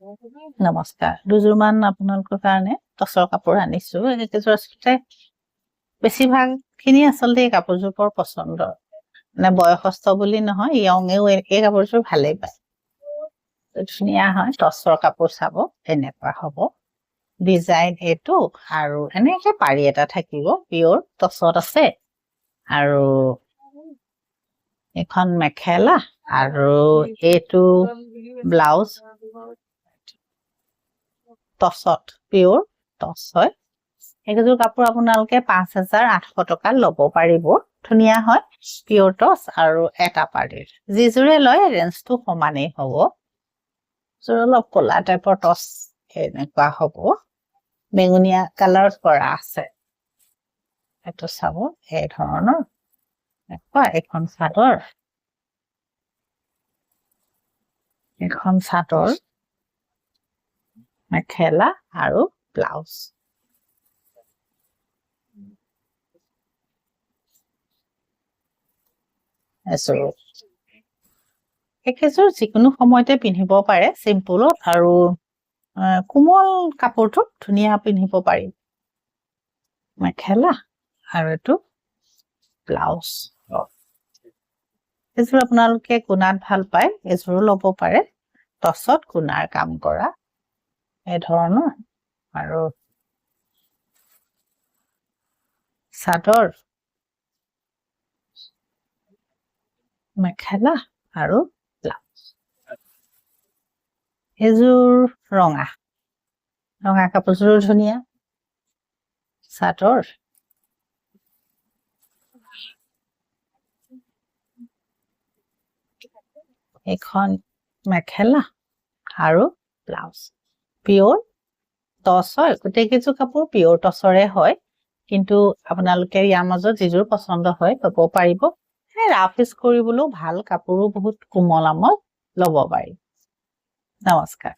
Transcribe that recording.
নমস্কাৰ দুযোৰমান আপোনালোকৰ কাৰণে টচৰ কাপোৰ আনিছো এইকেইযোৰ আচলতে বেছিভাগ খিনি আচলতে এই কাপোৰযোৰ বৰ পচন্দৰ মানে বয়সস্থ বুলি নহয় ইয়ঙেও এই কাপোৰযোৰ ভালেই পায় ধুনীয়া হয় টচৰ কাপোৰ চাব এনেকুৱা হ'ব ডিজাইন এইটো আৰু এনেকে পাৰি এটা থাকিব পিয়ৰ টচত আছে আৰু এখন মেখেলা আৰু এইটো ব্লাউজ টচত পিয়ৰ টচ হয় এইকেইযোৰ কাপোৰ আপোনালোকে 5,800 টকা ল'ব পাৰিব ধুনীয়া হয় পিয়ৰ টচ আৰু এটা পাৰিৰ যিযোৰে লয় ৰেঞ্জটো সমানেই হ'ব যোৰ অলপ কলা টাইপৰ টচ এনেকুৱা হ'ব বেঙুনীয়া কালাৰত কৰা আছে এইটো চাব এই ধৰণৰ এখন চাদৰ মেখেলা আৰু ব্লাউজ একেযোৰ যিকোনো সময়তে পিন্ধিব পাৰে চিম্পুলত আৰু কোমল কাপোৰটো ধুনীয়া পিন্ধিব পাৰি মেখেলা আৰু এইটো ব্লাউজ এযোৰ আপোনালোকে কোনাত ভাল পায় এযোৰো ল'ব পাৰে টচত কোনাৰ কাম কৰা এই ধৰণৰ আৰু চাদৰ মেখেলা আৰু ব্লাউজ এযোৰ ৰঙা কাপোৰযোৰ ধুনীয়া চাদৰ এখন মেখেলা আৰু ব্লাউজ পিয়ৰ টচ হয় গোটেইকেইযোৰ কাপোৰ পিয়ৰ টচৰে হয় কিন্তু আপোনালোকে ইয়াৰ মাজত যিযোৰ পছন্দ হয় ল'ব পাৰিব ৰাফ ইউজ কৰিবলৈও ভাল কাপোৰো বহুত কোমল আমল ল'ব পাৰি নমস্কাৰ